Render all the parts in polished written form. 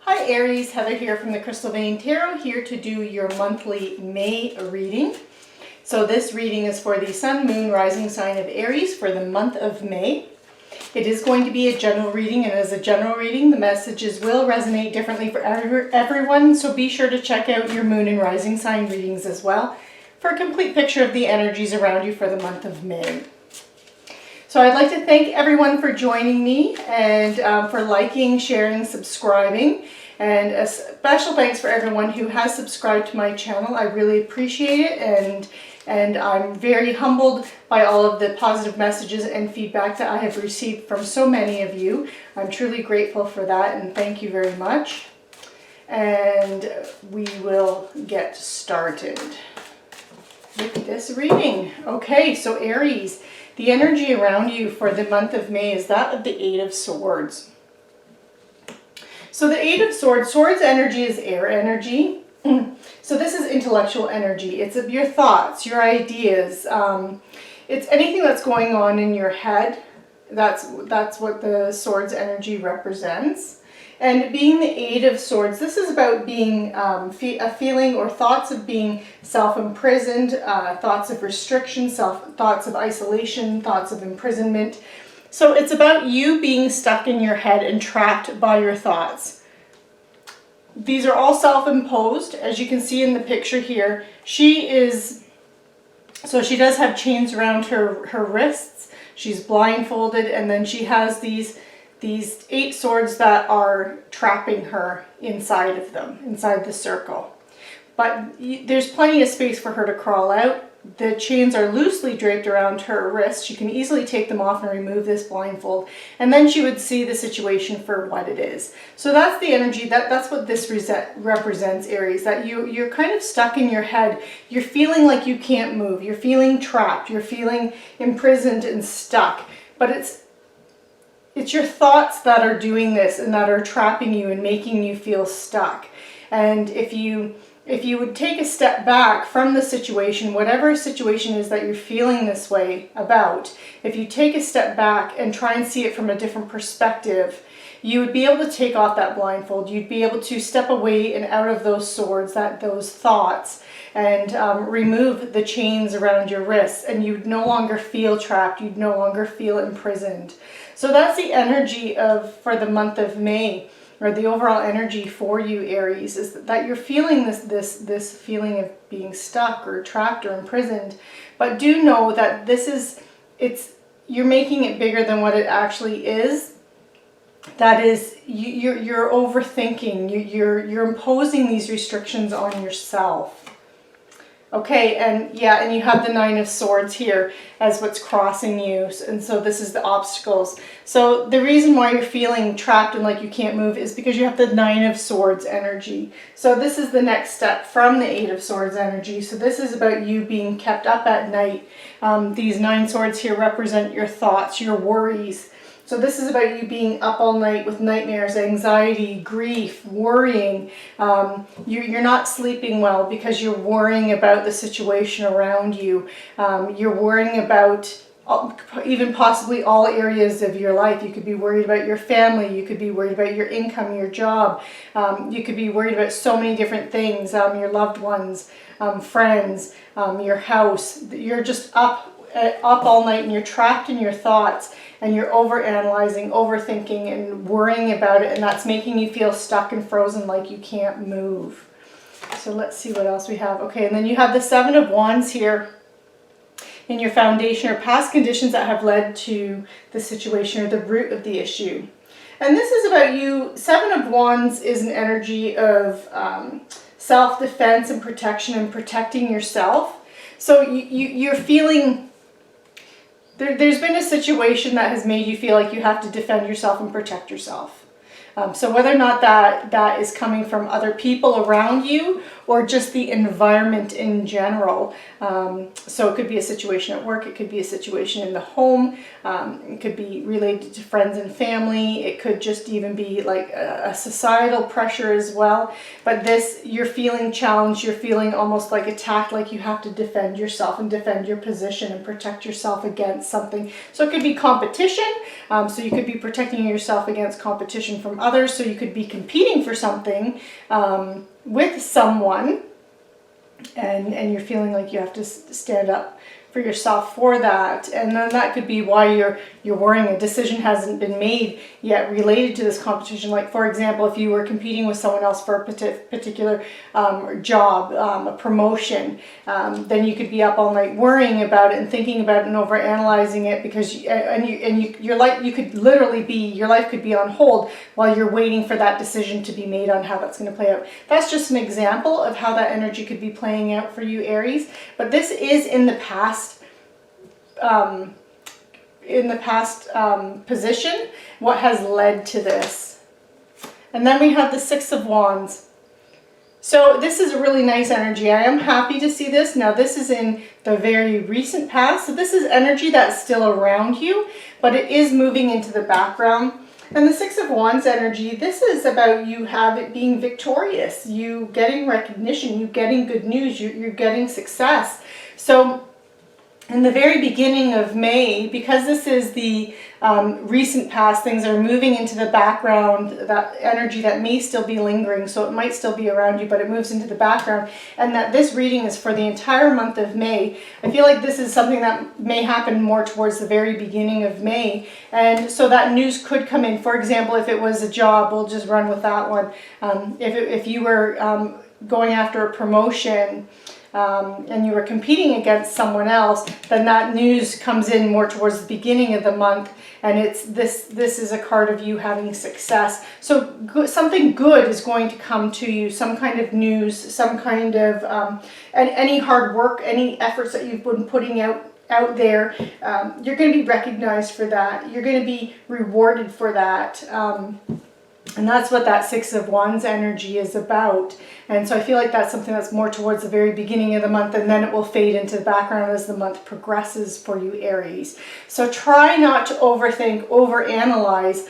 Hi Aries, Heather here from the Crystal Vein Tarot, here to do your monthly May reading. So this reading is for the Sun, Moon, Rising sign of Aries for the month of May. It is going to be a general reading, and as a general reading, the messages will resonate differently for everyone, so be sure to check out your Moon and Rising sign readings as well for a complete picture of the energies around you for the month of May. So I'd like to thank everyone for joining me and for liking, sharing, subscribing. And a special thanks for everyone who has subscribed to my channel. I really appreciate it, and I'm very humbled by all of the positive messages and feedback that I have received from so many of you. I'm truly grateful for that, and thank you very much. And we will get started with this reading. Okay, so Aries, the energy around you for the month of May is that of the Eight of Swords. So the Eight of Swords, Swords energy is air energy. So this is intellectual energy. It's of your thoughts, your ideas. It's anything that's going on in your head. That's what the Swords energy represents. And being the Eight of Swords, this is about being a feeling or thoughts of being self-imprisoned, thoughts of restriction, thoughts of isolation, thoughts of imprisonment. So it's about you being stuck in your head and trapped by your thoughts. These are all self-imposed, as you can see in the picture here. She does have chains around her wrists. She's blindfolded, and then she has these eight swords that are trapping her inside of them, inside the circle. But there's plenty of space for her to crawl out. The chains are loosely draped around her wrists. She can easily take them off and remove this blindfold, and then she would see the situation for what it is. So that's the energy, that's what this represents, Aries, that you're kind of stuck in your head. You're feeling like you can't move. You're feeling trapped. You're feeling imprisoned and stuck. But it's your thoughts that are doing this and that are trapping you and making you feel stuck. And if you would take a step back from the situation, whatever situation is that you're feeling this way about, if you take a step back and try and see it from a different perspective, you would be able to take off that blindfold. You'd be able to step away and out of those swords, those thoughts, and remove the chains around your wrists, and you'd no longer feel trapped. You'd no longer feel imprisoned. So that's the energy for the month of May, or the overall energy for you, Aries, is that you're feeling this feeling of being stuck or trapped or imprisoned. But do know that you're making it bigger than what it actually is. That is, you're overthinking. You're imposing these restrictions on yourself. Okay, and you have the Nine of Swords here as what's crossing you, and so this is the obstacles. So the reason why you're feeling trapped and like you can't move is because you have the Nine of Swords energy. So this is the next step from the Eight of Swords energy. So this is about you being kept up at night. These 9 swords here represent your thoughts, your worries. So this is about you being up all night with nightmares, anxiety, grief, worrying. You're not sleeping well because you're worrying about the situation around you. You're worrying about even possibly all areas of your life. You could be worried about your family. You could be worried about your income, your job. You could be worried about so many different things, your loved ones, friends, your house. You're just up all night and you're trapped in your thoughts, and you're overanalyzing, overthinking, and worrying about it, and that's making you feel stuck and frozen like you can't move. So let's see what else we have. Okay, and then you have the Seven of Wands here in your foundation, or past conditions that have led to the situation or the root of the issue. And this is about you. Seven of Wands is an energy of self-defense and protection and protecting yourself. So you're feeling... There's been a situation that has made you feel like you have to defend yourself and protect yourself. So whether or not that is coming from other people around you, or just the environment in general. So it could be a situation at work, it could be a situation in the home, it could be related to friends and family, it could just even be like a societal pressure as well. But this, you're feeling challenged, you're feeling almost like attacked, like you have to defend yourself and defend your position and protect yourself against something. So it could be competition, so you could be protecting yourself against competition from others, so you could be competing for something with someone, and you're feeling like you have to stand up for yourself for that. And then that could be why you're worrying a decision hasn't been made yet related to this competition. Like, for example, if you were competing with someone else for a particular job, a promotion, then you could be up all night worrying about it and thinking about it and over analyzing it, because your life could be on hold while you're waiting for that decision to be made on how that's going to play out. That's just an example of how that energy could be playing out for you, Aries. But this is in the past position, what has led to this. And then we have the Six of Wands. So this is a really nice energy. I am happy to see this. Now this is in the very recent past, so this is energy that's still around you, but it is moving into the background. And the Six of Wands energy, this is about you being victorious, you getting recognition, you getting good news, you're getting success. So in the very beginning of May, because this is the recent past, things are moving into the background, that energy that may still be lingering, so it might still be around you, but it moves into the background, and that this reading is for the entire month of May. I feel like this is something that may happen more towards the very beginning of May, and so that news could come in. For example, if it was a job, we'll just run with that one. If you were going after a promotion, and you were competing against someone else, then that news comes in more towards the beginning of the month, and this is a card of you having success. So something good is going to come to you, some kind of news, some kind of any hard work, any efforts that you've been putting out there, you're going to be recognized for that. You're going to be rewarded for that. And that's what that Six of Wands energy is about. And so I feel like that's something that's more towards the very beginning of the month, and then it will fade into the background as the month progresses for you, Aries. So try not to overthink, overanalyze,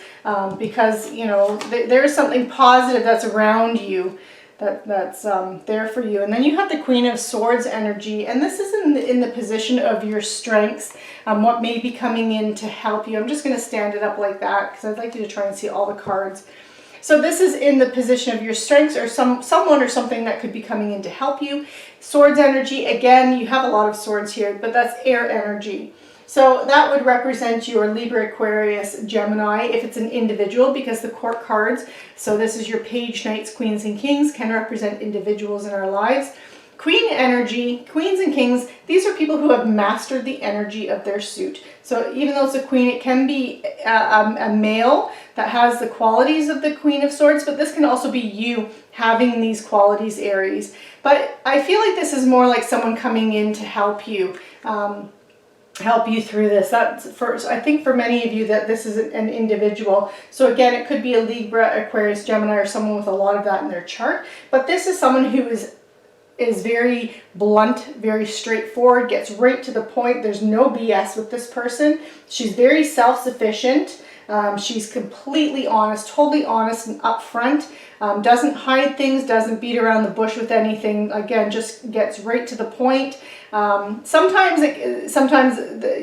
because, you know, there's something positive that's around you, that's there for you. And then you have the Queen of Swords energy, and this is in the position of your strengths, what may be coming in to help you. I'm just going to stand it up like that because I'd like you to try and see all the cards. So this is in the position of your strengths, or someone or something that could be coming in to help you. Swords energy, again, you have a lot of swords here, but that's air energy. So that would represent your Libra, Aquarius, Gemini, if it's an individual, because the court cards, so this is your page, knights, queens, and kings, can represent individuals in our lives. Queen energy, queens and kings, these are people who have mastered the energy of their suit. So even though it's a queen, it can be a male that has the qualities of the Queen of Swords, but this can also be you having these qualities, Aries. But I feel like this is more like someone coming in to help you through this. I think for many of you that this is an individual. So again, it could be a Libra, Aquarius, Gemini, or someone with a lot of that in their chart. But this is someone who is very blunt, very straightforward, gets right to the point. There's no BS with this person. She's very self-sufficient. She's completely honest, totally honest and upfront. Doesn't hide things, doesn't beat around the bush with anything. Again, just gets right to the point. Sometimes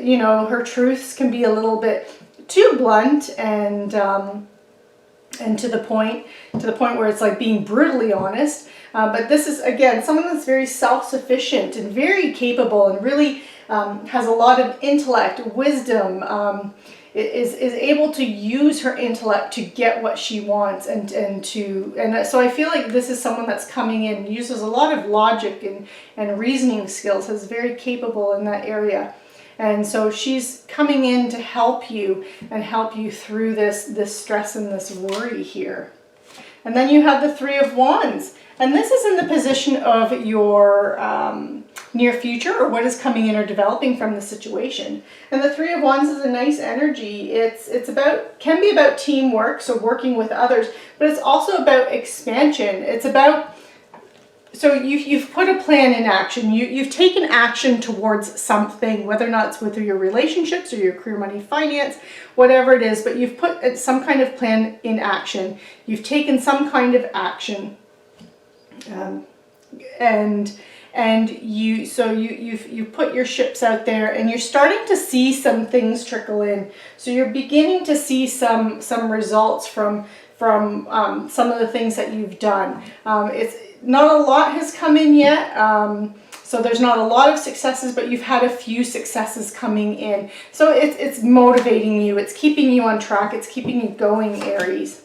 you know, her truths can be a little bit too blunt and to the point where it's like being brutally honest. But this is, again, someone that's very self-sufficient and very capable and really has a lot of intellect, wisdom, is able to use her intellect to get what she wants, and so I feel like this is someone that's coming in, uses a lot of logic and reasoning skills, is very capable in that area. And so she's coming in to help you and help you through this stress and this worry here. And then you have the Three of Wands. And this is in the position of your near future, or what is coming in or developing from the situation. And the Three of Wands is a nice energy. Can be about teamwork, so working with others, but it's also about expansion. It's about so you've put a plan in action. You've taken action towards something, whether or not it's with your relationships or your career, money, finance, whatever it is, but you've put some kind of plan in action. You've taken some kind of action. And you've put your ships out there, and you're starting to see some things trickle in. So you're beginning to see some results from some of the things that you've done. It's not a lot has come in yet, so there's not a lot of successes, but you've had a few successes coming in. So it's motivating you, it's keeping you on track, it's keeping you going, Aries.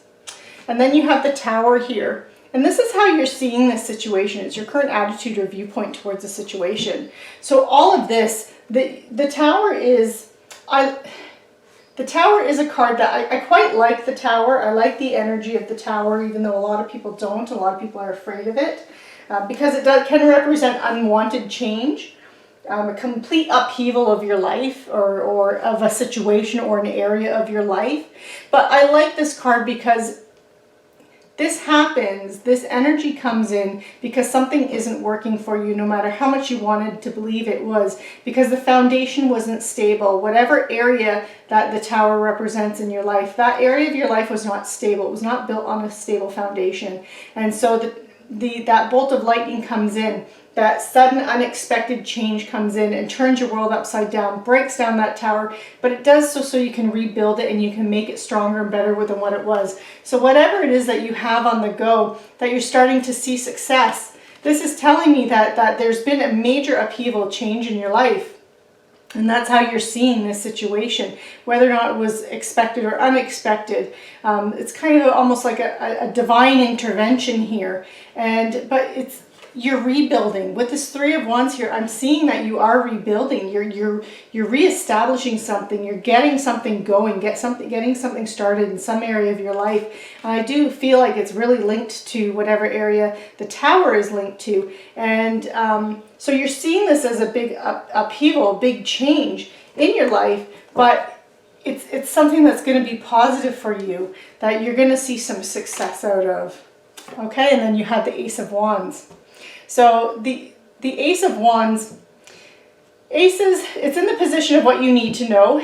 And then you have the Tower here. And this is how you're seeing this situation. It's your current attitude or viewpoint towards the situation. So all of this, the Tower is, the Tower is a card that I quite like. The Tower. I like the energy of the Tower, even though a lot of people don't. A lot of people are afraid of it because it can represent unwanted change, a complete upheaval of your life or of a situation or an area of your life. But I like this card because this happens, this energy comes in because something isn't working for you, no matter how much you wanted to believe it was, because the foundation wasn't stable. Whatever area that the Tower represents in your life, that area of your life was not stable. It was not built on a stable foundation. And so that bolt of lightning comes in. That sudden unexpected change comes in and turns your world upside down, breaks down that Tower, but it does so you can rebuild it and you can make it stronger and better than what it was. So whatever it is that you have on the go, that you're starting to see success, this is telling me that there's been a major upheaval, change in your life. And that's how you're seeing this situation, whether or not it was expected or unexpected. It's kind of almost like a divine intervention here. But you're rebuilding. With this Three of Wands here, I'm seeing that you are rebuilding. You're reestablishing something. You're getting something going. Getting something started in some area of your life. And I do feel like it's really linked to whatever area the Tower is linked to. And so you're seeing this as a big upheaval, a big change in your life, but it's something that's going to be positive for you, that you're going to see some success out of. Okay, and then you have the Ace of Wands. So the Ace of Wands, Aces, it's in the position of what you need to know,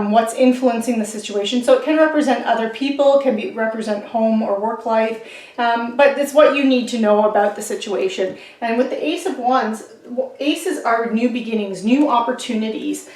what's influencing the situation. So it can represent other people, can represent home or work life, but it's what you need to know about the situation. And with the Ace of Wands, Aces are new beginnings, new opportunities.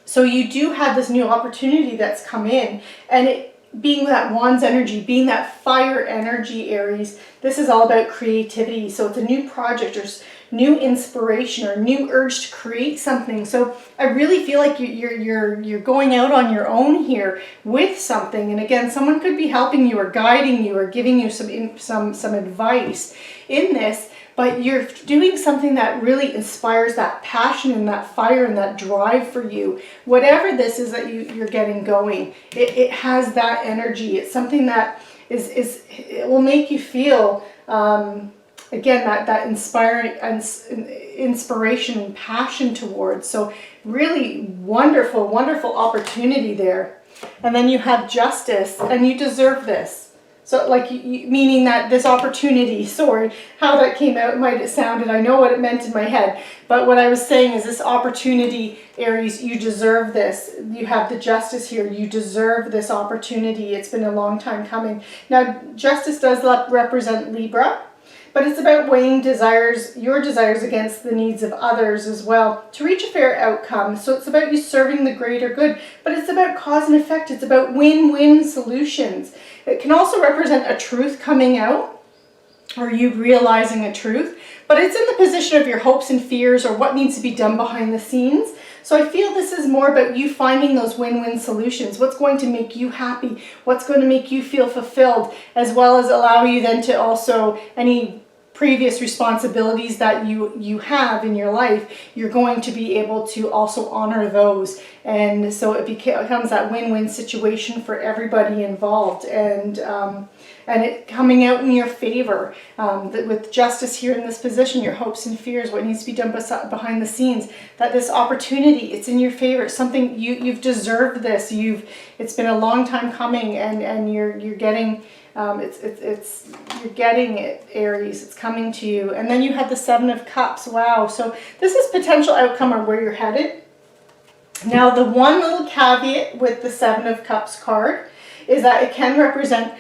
So you do have this new opportunity that's come in, and being that Wands energy, being that fire energy, Aries, this is all about creativity. So it's a new project or new inspiration or new urge to create something. So I really feel like you're going out on your own here with something. And again, someone could be helping you or guiding you or giving you some advice in this. But you're doing something that really inspires that passion and that fire and that drive for you. Whatever this is that you're getting going, it has that energy. It's something that it will make you feel, again, that inspiration and passion towards. So really wonderful, wonderful opportunity there. And then you have Justice, and you deserve this. So like, meaning that this opportunity, sorry, how that came out might have sounded, I know what it meant in my head, but what I was saying is this opportunity, Aries, you deserve this. You have the Justice here. You deserve this opportunity. It's been a long time coming. Now, Justice does represent Libra, but it's about weighing your desires against the needs of others as well to reach a fair outcome. So it's about you serving the greater good, but it's about cause and effect. It's about win-win solutions. It can also represent a truth coming out, or you realizing a truth, but it's in the position of your hopes and fears or what needs to be done behind the scenes. So I feel this is more about you finding those win-win solutions. What's going to make you happy? What's going to make you feel fulfilled, as well as allow you then to also, any previous responsibilities that you have in your life, you're going to be able to also honor those. And so it becomes that win-win situation for everybody involved, and it coming out in your favor. With Justice here in this position, your hopes and fears, what needs to be done behind the scenes, that this opportunity, it's in your favor. It's something you've deserved this. It's been a long time coming, and you're getting You're getting it, Aries. It's coming to you. And then you have the Seven of Cups. Wow. So this is potential outcome or where you're headed. Now, the one little caveat with the Seven of Cups card is that it can represent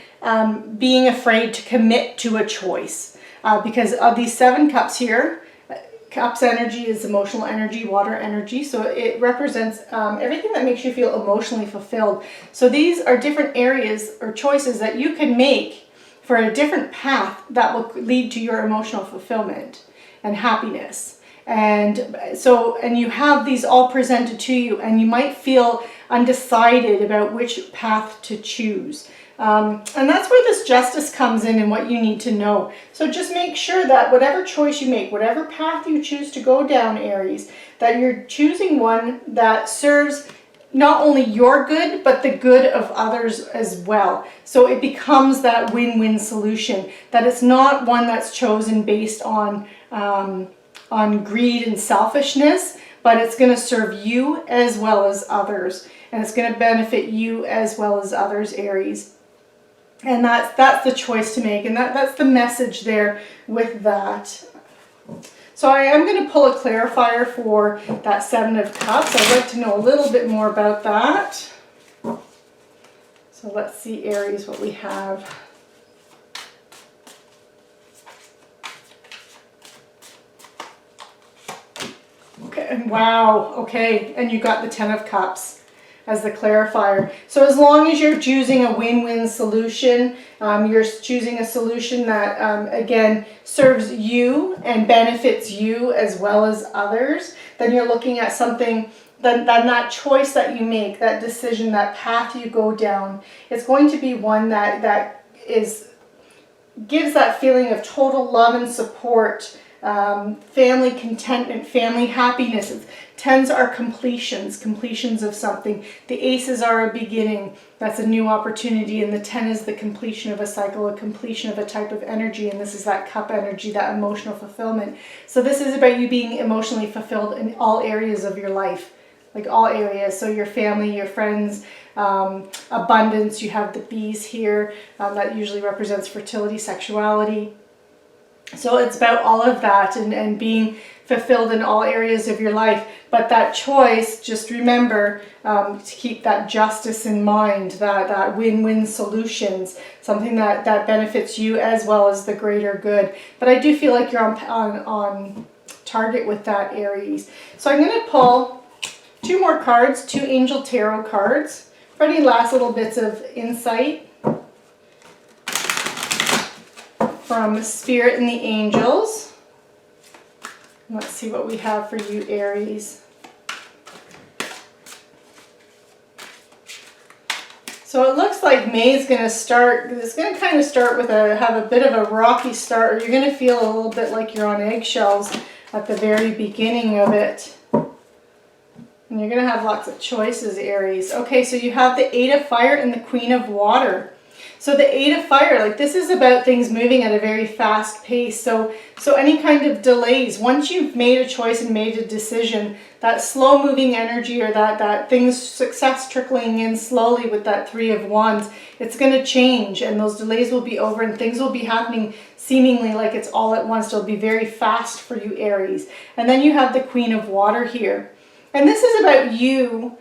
being afraid to commit to a choice. Because of these 7 cups here, cups energy is emotional energy, water energy. So it represents everything that makes you feel emotionally fulfilled. So these are different areas or choices that you can make for a different path that will lead to your emotional fulfillment and happiness. And so, and you have these all presented to you, and you might feel undecided about which path to choose. And that's where this justice comes in and what you need to know. So just make sure that whatever choice you make, whatever path you choose to go down, Aries, that you're choosing one that serves not only your good, but the good of others as well. So it becomes that win-win solution, that it's not one that's chosen based on greed and selfishness, but it's going to serve you as well as others. And it's going to benefit you as well as others, Aries. And that's the choice to make, and that's the message there with that. So I am going to pull a clarifier for that Seven of Cups. I'd like to know a little bit more about that. So let's see, Aries, what we have. Okay, wow, okay, and you got the Ten of Cups as the clarifier. So as long as you're choosing a win-win solution, you're choosing a solution that, again, serves you and benefits you as well as others, then you're looking at something, then that choice that you make, that decision, that path you go down, it's going to be one that gives that feeling of total love and support, family contentment, family happiness. Tens are completions of something. The aces are a beginning. That's a new opportunity. And the 10 is the completion of a cycle, a completion of a type of energy. And this is that cup energy, that emotional fulfillment. So this is about you being emotionally fulfilled in all areas of your life, like all areas. So your family, your friends, abundance. You have the bees here. That usually represents fertility, sexuality. So it's about all of that and being fulfilled in all areas of your life. But that choice, just remember to keep that justice in mind, that win-win solutions, something that benefits you as well as the greater good. But I do feel like you're on target with that, Aries. So I'm going to pull 2 more cards, 2 Angel Tarot cards for any last little bits of insight from Spirit and the Angels. Let's see what we have for you, Aries. So it looks like May is going to start, it's going to kind of start with have a bit of a rocky start, or you're going to feel a little bit like you're on eggshells at the very beginning of it. And you're going to have lots of choices, Aries. Okay, so you have the 8 of Fire and the Queen of Water. So the 8 of Fire, like this is about things moving at a very fast pace. So any kind of delays, once you've made a choice and made a decision, that slow moving energy, or that things, success trickling in slowly with that 3 of Wands, it's going to change, and those delays will be over and things will be happening seemingly like it's all at once. It'll be very fast for you, Aries. And then you have the Queen of Water here. And this is about you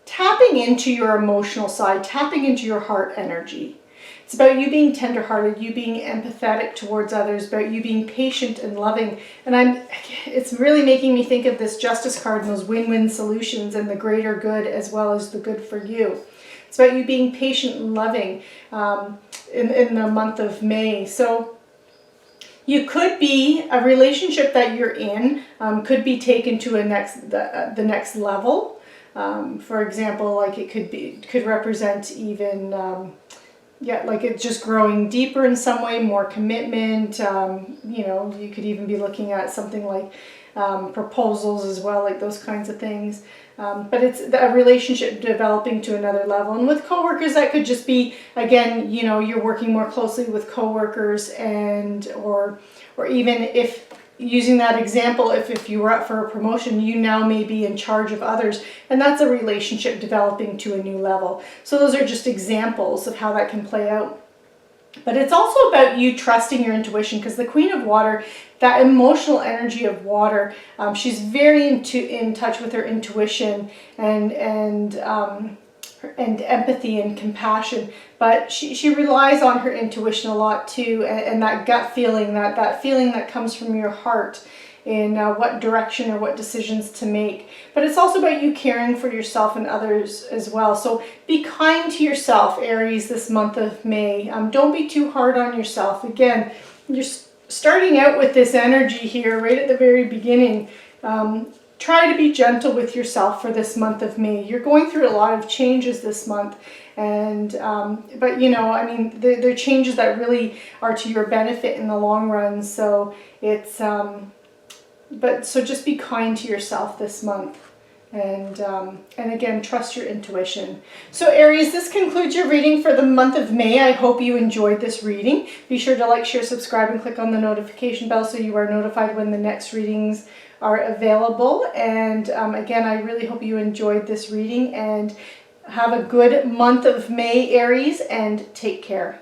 tapping into your emotional side, tapping into your heart energy. It's about you being tenderhearted, you being empathetic towards others, about you being patient and loving. And it's really making me think of this Justice card and those win-win solutions and the greater good as well as the good for you. It's about you being patient and loving in the month of May. So you could be, a relationship that you're in could be taken to the next level. For example, like it could represent even, like it's just growing deeper in some way, more commitment. You know, you could even be looking at something like proposals as well, like those kinds of things. But it's a relationship developing to another level. And with coworkers, that could just be, again, you know, you're working more closely with coworkers, and or even if using that example, if you were up for a promotion, you now may be in charge of others, and that's a relationship developing to a new level. So those are just examples of how that can play out. But it's also about you trusting your intuition, because the Queen of Water, that emotional energy of water, she's very in touch with her intuition and empathy and compassion, but she relies on her intuition a lot too, and that gut feeling, that feeling that comes from your heart in what direction or what decisions to make. But it's also about you caring for yourself and others as well. So be kind to yourself, Aries, this month of May. Don't be too hard on yourself. Again, you're starting out with this energy here right at the very beginning. Try to be gentle with yourself for this month of May. You're going through a lot of changes this month, and but you know, I mean, they're changes that really are to your benefit in the long run. So it's so just be kind to yourself this month, and again, trust your intuition. So Aries, this concludes your reading for the month of May. I hope you enjoyed this reading. Be sure to like, share, subscribe, and click on the notification bell so you are notified when the next readings are available. And again, I really hope you enjoyed this reading, and have a good month of May, Aries, and take care.